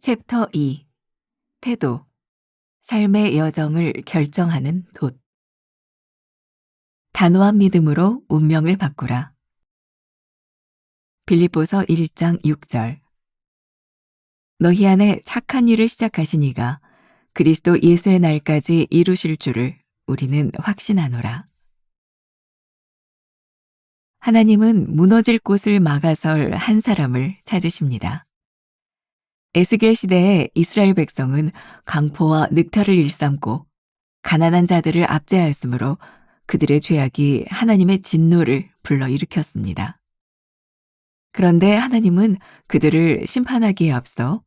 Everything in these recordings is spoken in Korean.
챕터 2. 태도. 삶의 여정을 결정하는 돛. 단호한 믿음으로 운명을 바꾸라. 빌립보서 1장 6절. 너희 안에 착한 일을 시작하신 이가 그리스도 예수의 날까지 이루실 줄을 우리는 확신하노라. 하나님은 무너질 곳을 막아설 한 사람을 찾으십니다. 에스겔 시대에 이스라엘 백성은 강포와 늑탈을 일삼고 가난한 자들을 압제하였으므로 그들의 죄악이 하나님의 진노를 불러일으켰습니다. 그런데 하나님은 그들을 심판하기에 앞서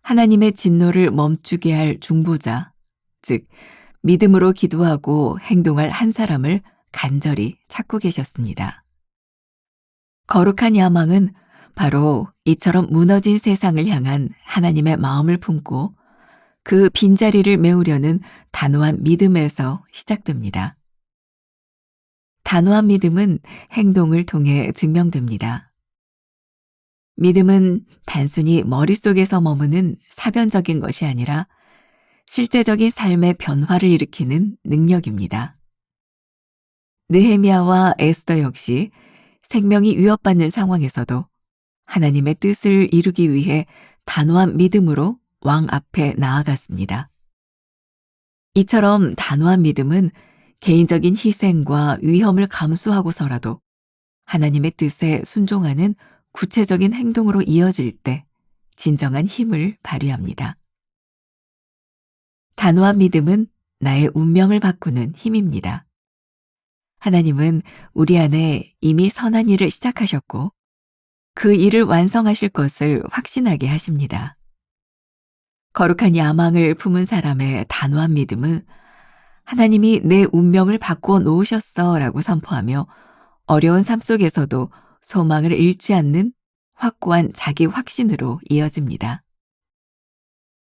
하나님의 진노를 멈추게 할 중보자, 즉 믿음으로 기도하고 행동할 한 사람을 간절히 찾고 계셨습니다. 거룩한 야망은 바로 이처럼 무너진 세상을 향한 하나님의 마음을 품고 그 빈자리를 메우려는 단호한 믿음에서 시작됩니다. 단호한 믿음은 행동을 통해 증명됩니다. 믿음은 단순히 머릿속에서 머무는 사변적인 것이 아니라 실제적인 삶의 변화를 일으키는 능력입니다. 느헤미야와 에스더 역시 생명이 위협받는 상황에서도 하나님의 뜻을 이루기 위해 단호한 믿음으로 왕 앞에 나아갔습니다. 이처럼 단호한 믿음은 개인적인 희생과 위험을 감수하고서라도 하나님의 뜻에 순종하는 구체적인 행동으로 이어질 때 진정한 힘을 발휘합니다. 단호한 믿음은 나의 운명을 바꾸는 힘입니다. 하나님은 우리 안에 이미 선한 일을 시작하셨고 그 일을 완성하실 것을 확신하게 하십니다. 거룩한 야망을 품은 사람의 단호한 믿음은 하나님이 내 운명을 바꾸어 놓으셨어 라고 선포하며 어려운 삶 속에서도 소망을 잃지 않는 확고한 자기 확신으로 이어집니다.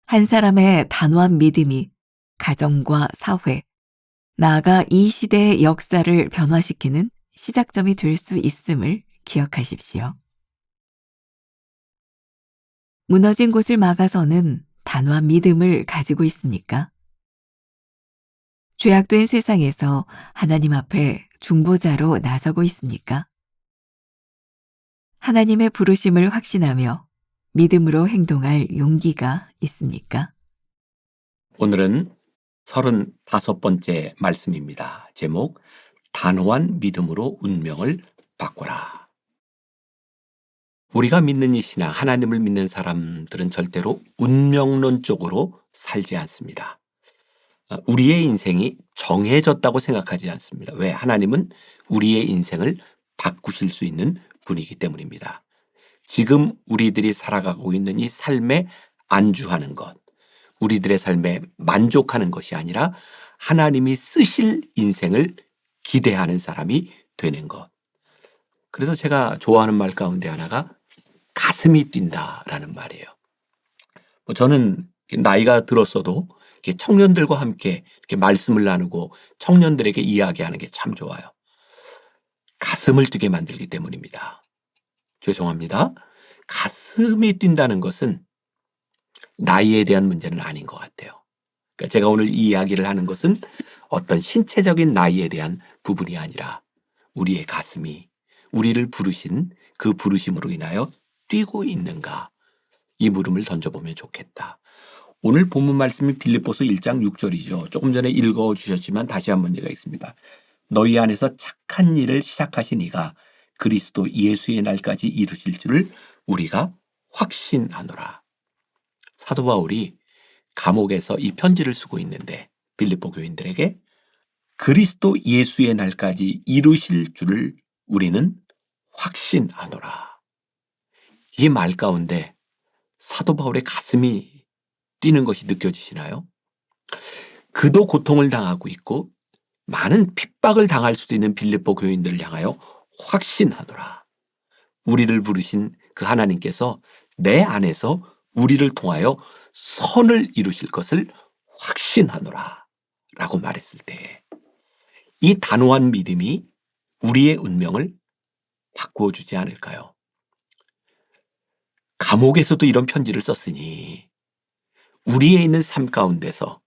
한 사람의 단호한 믿음이 가정과 사회, 나아가 이 시대의 역사를 변화시키는 시작점이 될 수 있음을 기억하십시오. 무너진 곳을 막아서는 단호한 믿음을 가지고 있습니까? 죄악된 세상에서 하나님 앞에 중보자로 나서고 있습니까? 하나님의 부르심을 확신하며 믿음으로 행동할 용기가 있습니까? 오늘은 35번째 말씀입니다. 제목, 단호한 믿음으로 운명을 바꿔라. 우리가 믿는 이 신앙, 하나님을 믿는 사람들은 절대로 운명론적으로 살지 않습니다. 우리의 인생이 정해졌다고 생각하지 않습니다. 왜? 하나님은 우리의 인생을 바꾸실 수 있는 분이기 때문입니다. 지금 우리들이 살아가고 있는 이 삶에 안주하는 것, 우리들의 삶에 만족하는 것이 아니라 하나님이 쓰실 인생을 기대하는 사람이 되는 것. 그래서 제가 좋아하는 말 가운데 하나가 가슴이 뛴다라는 말이에요. 저는 나이가 들었어도 청년들과 함께 이렇게 말씀을 나누고 청년들에게 이야기하는 게 참 좋아요. 가슴을 뛰게 만들기 때문입니다. 죄송합니다. 가슴이 뛴다는 것은 나이에 대한 문제는 아닌 것 같아요. 그러니까 제가 오늘 이 이야기를 하는 것은 어떤 신체적인 나이에 대한 부분이 아니라 우리의 가슴이 우리를 부르신 그 부르심으로 인하여 뛰고 있는가, 이 물음을 던져보면 좋겠다. 오늘 본문 말씀이 빌립보서 1장 6절이죠. 조금 전에 읽어주셨지만 다시 한번 제가 읽습니다. 너희 안에서 착한 일을 시작하신 이가 그리스도 예수의 날까지 이루실 줄을 우리가 확신하노라. 사도 바울이 감옥에서 이 편지를 쓰고 있는데 빌립보 교인들에게 그리스도 예수의 날까지 이루실 줄을 우리는 확신하노라. 이 말 가운데 사도 바울의 가슴이 뛰는 것이 느껴지시나요? 그도 고통을 당하고 있고 많은 핍박을 당할 수도 있는 빌립보 교인들을 향하여 확신하노라. 우리를 부르신 그 하나님께서 내 안에서 우리를 통하여 선을 이루실 것을 확신하노라 라고 말했을 때 이 단호한 믿음이 우리의 운명을 바꾸어 주지 않을까요? 감옥에서도 이런 편지를 썼으니 우리에 있는 삶 가운데서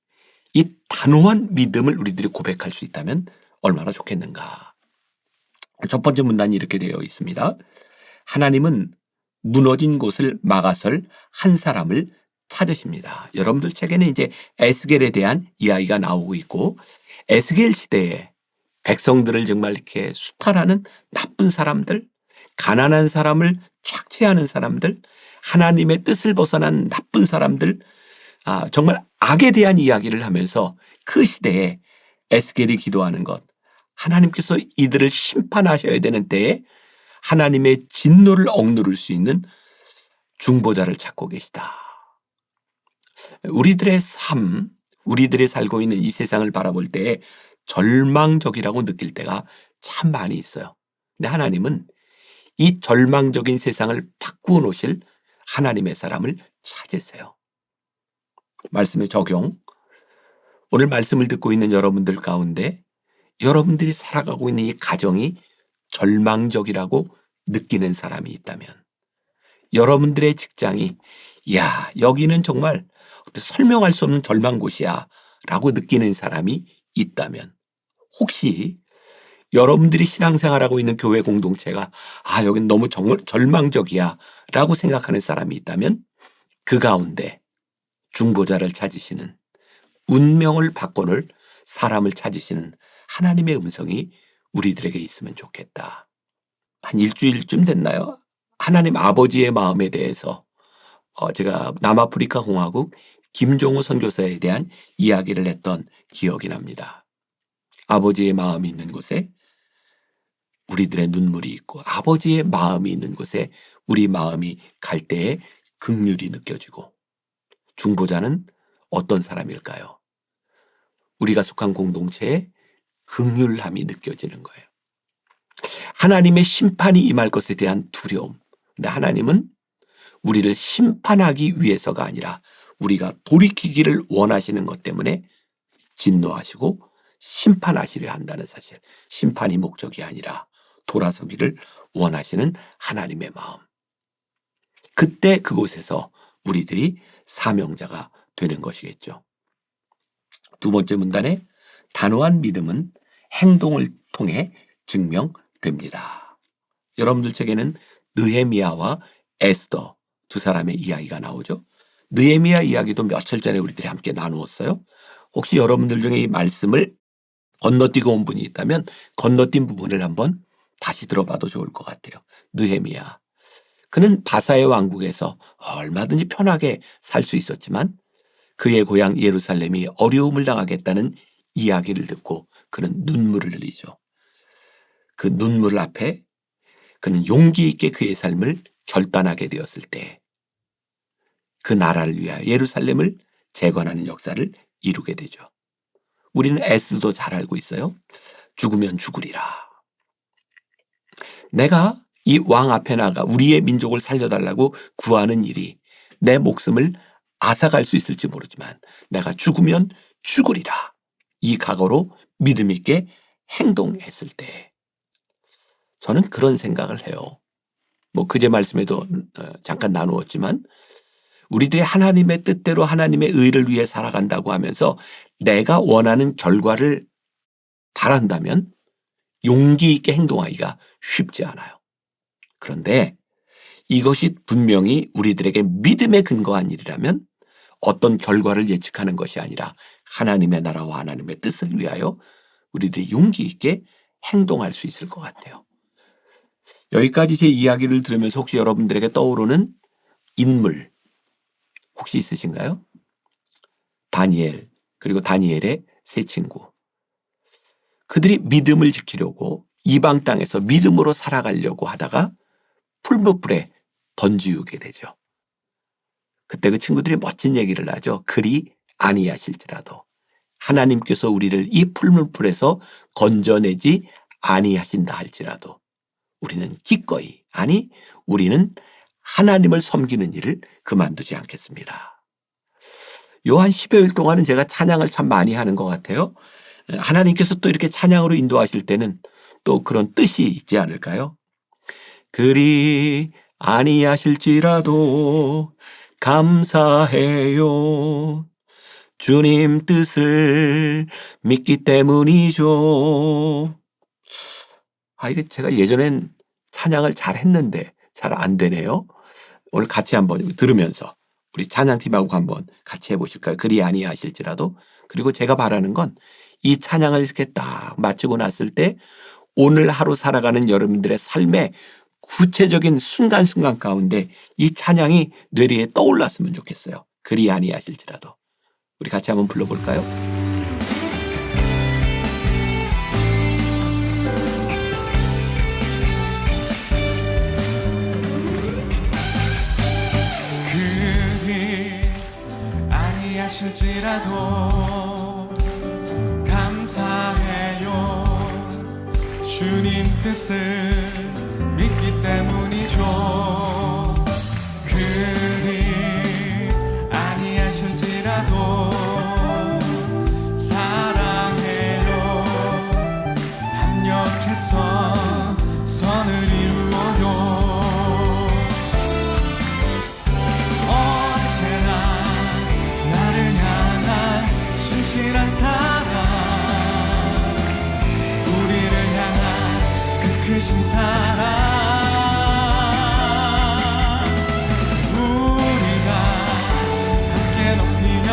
이 단호한 믿음을 우리들이 고백할 수 있다면 얼마나 좋겠는가. 첫 번째 문단이 이렇게 되어 있습니다. 하나님은 무너진 곳을 막아설 한 사람을 찾으십니다. 여러분들 책에는 이제 에스겔에 대한 이야기가 나오고 있고, 에스겔 시대에 백성들을 정말 이렇게 수탈하는 나쁜 사람들, 가난한 사람을 착취하는 사람들, 하나님의 뜻을 벗어난 나쁜 사람들, 정말 악에 대한 이야기를 하면서 그 시대에 에스겔이 기도하는 것, 하나님께서 이들을 심판하셔야 되는 때에 하나님의 진노를 억누를 수 있는 중보자를 찾고 계시다. 우리들의 삶, 우리들이 살고 있는 이 세상을 바라볼 때에 절망적이라고 느낄 때가 참 많이 있어요. 근데 하나님은 이 절망적인 세상을 바꾸어 놓으실 하나님의 사람을 찾으세요. 말씀의 적용. 오늘 말씀을 듣고 있는 여러분들 가운데 여러분들이 살아가고 있는 이 가정이 절망적이라고 느끼는 사람이 있다면, 여러분들의 직장이 야, 여기는 정말 설명할 수 없는 절망 곳이야 라고 느끼는 사람이 있다면, 혹시 여러분들이 신앙생활하고 있는 교회 공동체가 여긴 너무 절망적이야 라고 생각하는 사람이 있다면, 그 가운데 중보자를 찾으시는, 운명을 바꿔놓을 사람을 찾으시는 하나님의 음성이 우리들에게 있으면 좋겠다. 한 일주일쯤 됐나요? 하나님 아버지의 마음에 대해서 제가 남아프리카 공화국 김종우 선교사에 대한 이야기를 했던 기억이 납니다. 아버지의 마음이 있는 곳에 우리들의 눈물이 있고, 아버지의 마음이 있는 곳에 우리 마음이 갈 때에 긍휼이 느껴지고, 중보자는 어떤 사람일까요? 우리가 속한 공동체에 긍휼함이 느껴지는 거예요. 하나님의 심판이 임할 것에 대한 두려움. 근데 하나님은 우리를 심판하기 위해서가 아니라 우리가 돌이키기를 원하시는 것 때문에 진노하시고 심판하시려 한다는 사실. 심판이 목적이 아니라 돌아서기를 원하시는 하나님의 마음. 그때 그곳에서 우리들이 사명자가 되는 것이겠죠. 두 번째 문단에 단호한 믿음은 행동을 통해 증명됩니다. 여러분들 책에는 느헤미야와 에스더 두 사람의 이야기가 나오죠. 느헤미야 이야기도 며칠 전에 우리들이 함께 나누었어요. 혹시 여러분들 중에 이 말씀을 건너뛰고 온 분이 있다면 건너뛴 부분을 한번 다시 들어봐도 좋을 것 같아요. 느헤미야. 그는 바사의 왕국에서 얼마든지 편하게 살 수 있었지만 그의 고향 예루살렘이 어려움을 당하겠다는 이야기를 듣고 그는 눈물을 흘리죠. 그 눈물 앞에 그는 용기 있게 그의 삶을 결단하게 되었을 때 그 나라를 위하여 예루살렘을 재건하는 역사를 이루게 되죠. 우리는 에스도 잘 알고 있어요. 죽으면 죽으리라. 내가 이 왕 앞에 나가 우리의 민족을 살려달라고 구하는 일이 내 목숨을 앗아갈 수 있을지 모르지만 내가 죽으면 죽으리라. 이 각오로 믿음 있게 행동했을 때 저는 그런 생각을 해요. 그제 말씀에도 잠깐 나누었지만 우리들이 하나님의 뜻대로 하나님의 의를 위해 살아간다고 하면서 내가 원하는 결과를 바란다면 용기 있게 행동하기가 쉽지 않아요. 그런데 이것이 분명히 우리들에게 믿음에 근거한 일이라면 어떤 결과를 예측하는 것이 아니라 하나님의 나라와 하나님의 뜻을 위하여 우리들이 용기 있게 행동할 수 있을 것 같아요. 여기까지 제 이야기를 들으면서 혹시 여러분들에게 떠오르는 인물 혹시 있으신가요? 다니엘, 그리고 다니엘의 세 친구. 그들이 믿음을 지키려고 이방 땅에서 믿음으로 살아가려고 하다가 풀무불에 던지우게 되죠. 그때 그 친구들이 멋진 얘기를 하죠. 그리 아니하실지라도 하나님께서 우리를 이 풀무불에서 건져내지 아니하신다 할지라도 우리는 기꺼이, 아니 우리는 하나님을 섬기는 일을 그만두지 않겠습니다. 요 한 10여일 동안은 제가 찬양을 참 많이 하는 것 같아요. 하나님께서 또 이렇게 찬양으로 인도하실 때는 또 그런 뜻이 있지 않을까요? 그리 아니하실지라도 감사해요. 주님 뜻을 믿기 때문이죠. 이게 제가 예전엔 찬양을 잘 했는데 잘 안 되네요. 오늘 같이 한번 들으면서 우리 찬양팀하고 한번 같이 해보실까요? 그리 아니하실지라도. 그리고 제가 바라는 건 이 찬양을 이렇게 딱 마치고 났을 때 오늘 하루 살아가는 여러분들의 삶의 구체적인 순간순간 가운데 이 찬양이 뇌리에 떠올랐으면 좋겠어요. 그리 아니하실지라도. 우리 같이 한번 불러볼까요? 그리 아니하실지라도 감사해요. 주님 뜻을 믿기 때문이죠. 그리 아니하실지라도 사랑해요. 합력해서 선을 이루어요. 언제나 나를 향한 신실한 사랑, 우리를 향한 그 크신 사랑, 우리가 함께 높이며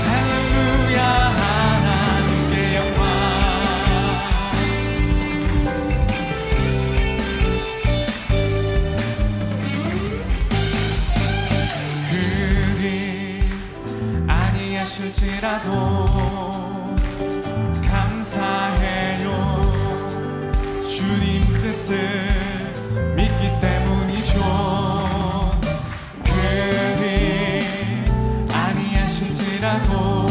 할렐루야 하나님께 영광. 그리 아니하실지라도 감사해요. 주님 뜻을 믿기 때문이죠. 그리 아니하실지라도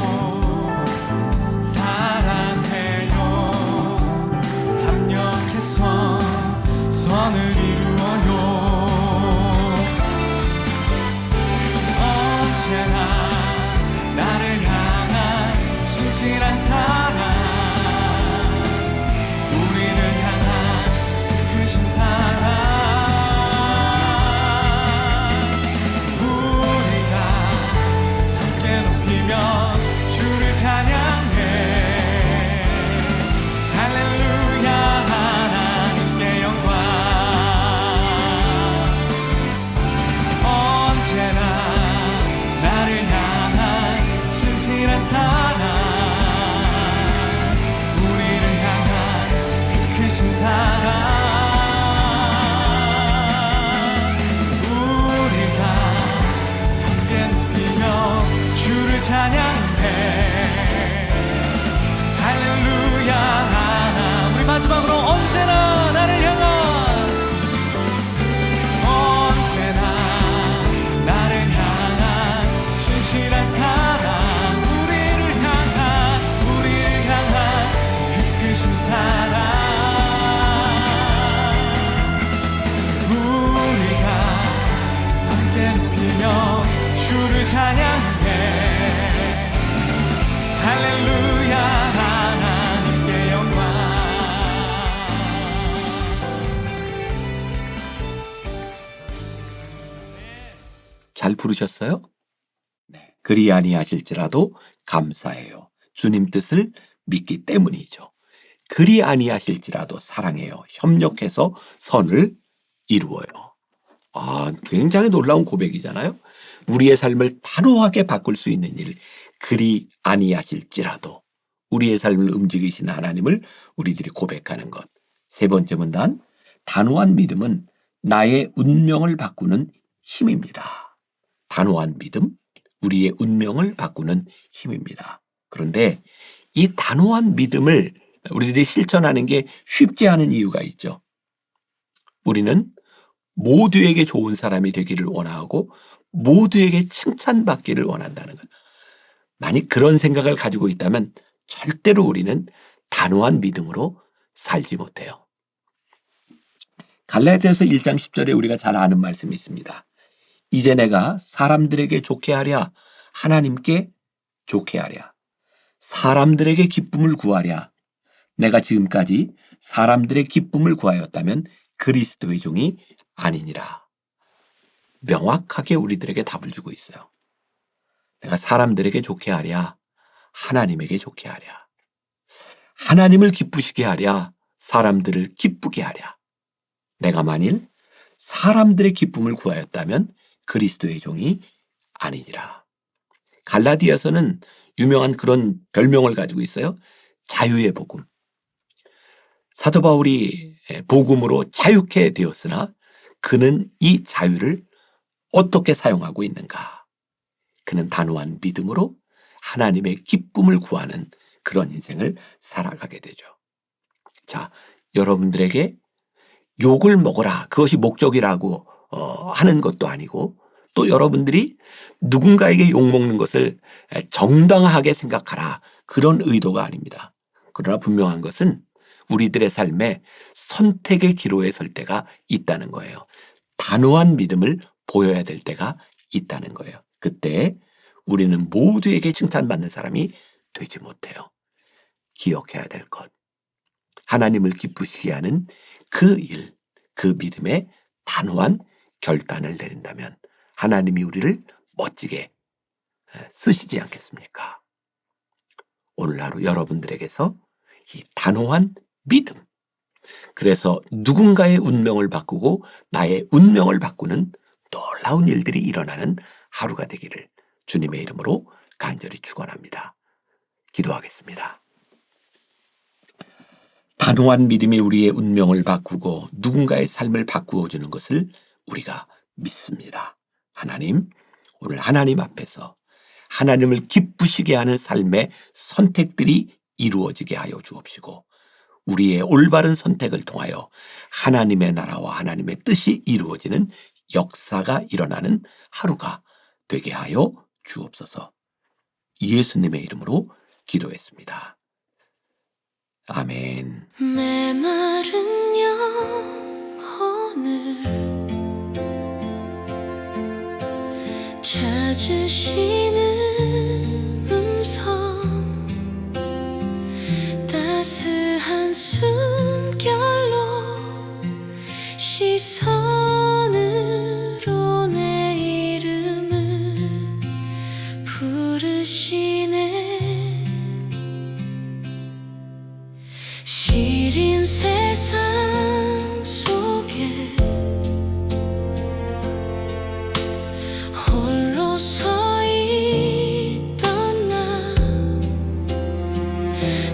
사랑해요. 합력해서 선을 이루어요. 언제나 나를 향한 신실한 사랑, 우리를 향한 그 크신 사랑, 우리가 함께 높이며 주를 찬양해. 할렐루야 하나님께 영광. 언제나 나를 향한 신실한 사랑, 우리를 향한 그 크신 사랑, 우리가 함께 높이며 주를 찬양해. 할렐루야 하나. 우리 마지막으로 언제나 나를 향한, 언제나 나를 향한 신실한 사랑, 우리를 향한 그 크신 사랑, 우리가 함께 높이며 주를 찬양해. 할렐루야 하나님께 영광. 잘 부르셨어요? 네. 그리 아니하실지라도 감사해요. 주님 뜻을 믿기 때문이죠. 그리 아니하실지라도 사랑해요. 협력해서 선을 이루어요. 굉장히 놀라운 고백이잖아요. 우리의 삶을 단호하게 바꿀 수 있는 일, 그리 아니하실지라도 우리의 삶을 움직이시는 하나님을 우리들이 고백하는 것. 세 번째 문단, 단호한 믿음은 나의 운명을 바꾸는 힘입니다. 단호한 믿음, 우리의 운명을 바꾸는 힘입니다. 그런데 이 단호한 믿음을 우리들이 실천하는 게 쉽지 않은 이유가 있죠. 우리는 모두에게 좋은 사람이 되기를 원하고 모두에게 칭찬받기를 원한다는 것. 만약 그런 생각을 가지고 있다면 절대로 우리는 단호한 믿음으로 살지 못해요. 갈라디아서 1장 10절에 우리가 잘 아는 말씀이 있습니다. 이제 내가 사람들에게 좋게 하랴, 하나님께 좋게 하랴, 사람들에게 기쁨을 구하랴, 내가 지금까지 사람들의 기쁨을 구하였다면 그리스도의 종이 아니니라. 명확하게 우리들에게 답을 주고 있어요. 내가 사람들에게 좋게 하랴, 하나님에게 좋게 하랴. 하나님을 기쁘시게 하랴, 사람들을 기쁘게 하랴. 내가 만일 사람들의 기쁨을 구하였다면 그리스도의 종이 아니니라. 갈라디아서는 유명한 그런 별명을 가지고 있어요. 자유의 복음. 사도 바울이 복음으로 자유케 되었으나 그는 이 자유를 어떻게 사용하고 있는가? 그는 단호한 믿음으로 하나님의 기쁨을 구하는 그런 인생을 살아가게 되죠. 자, 여러분들에게 욕을 먹어라, 그것이 목적이라고 하는 것도 아니고, 또 여러분들이 누군가에게 욕먹는 것을 정당하게 생각하라, 그런 의도가 아닙니다. 그러나 분명한 것은 우리들의 삶에 선택의 기로에 설 때가 있다는 거예요. 단호한 믿음을 보여야 될 때가 있다는 거예요. 그때 우리는 모두에게 칭찬받는 사람이 되지 못해요. 기억해야 될 것. 하나님을 기쁘시게 하는 그 일, 그 믿음에 단호한 결단을 내린다면 하나님이 우리를 멋지게 쓰시지 않겠습니까? 오늘 하루 여러분들에게서 이 단호한 믿음, 그래서 누군가의 운명을 바꾸고 나의 운명을 바꾸는 놀라운 일들이 일어나는 하루가 되기를 주님의 이름으로 간절히 축원합니다. 기도하겠습니다. 단호한 믿음이 우리의 운명을 바꾸고 누군가의 삶을 바꾸어 주는 것을 우리가 믿습니다. 하나님, 오늘 하나님 앞에서 하나님을 기쁘시게 하는 삶의 선택들이 이루어지게 하여 주옵시고 우리의 올바른 선택을 통하여 하나님의 나라와 하나님의 뜻이 이루어지는 역사가 일어나는 하루가 되게 하여 주옵소서. 예수님의 이름으로 기도했습니다. 아멘. 메마른 영혼을 찾으시는 음성, 따스한 숨결로 시선으로 내 이름을 부르시네. 시린 세상 속에 홀로 서 있던 나,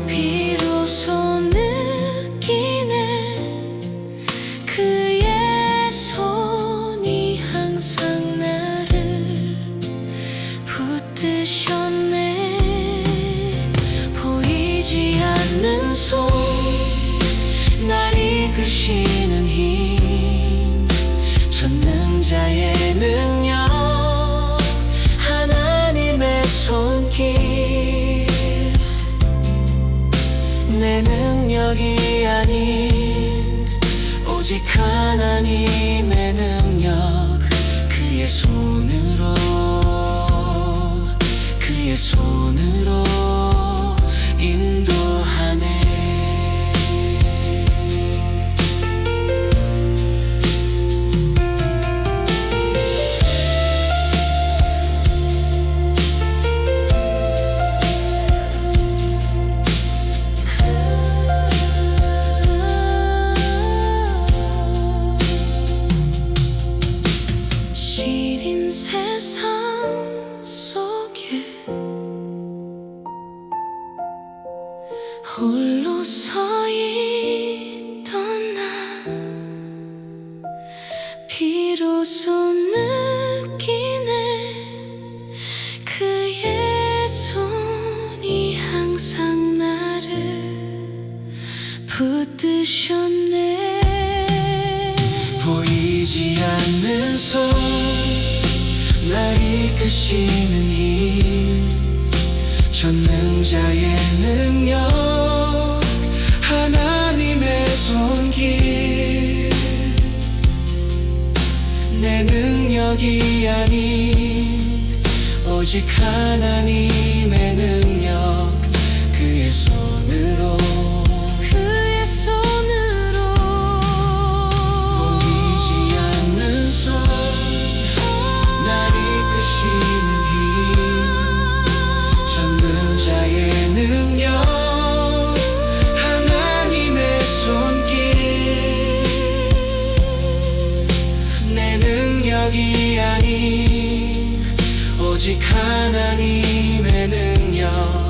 비로소 느끼네. 그의 손이 항상 나를 붙드셨네. 보이지 않는 손, 날 이끄시는 힘, 전능자의 능력, 하나님의 손길. 내 능력이 아닌 오직 하나님의 능력, 그의 손으로, 그의 손으로 인도하네. 시린 세상 속에 홀로 서 있던 나, 비로소 느끼네. 그의 손이 항상 나를 붙드셨네. 보이지 않는 손, 날 이끄시는 힘, 전능자의 능력, 하나님의 손길. 내 능력이 아닌 오직 하나님의 능력, 그의 손으로, 그의 손으로 능력이 아닌 오직 하나님의 능력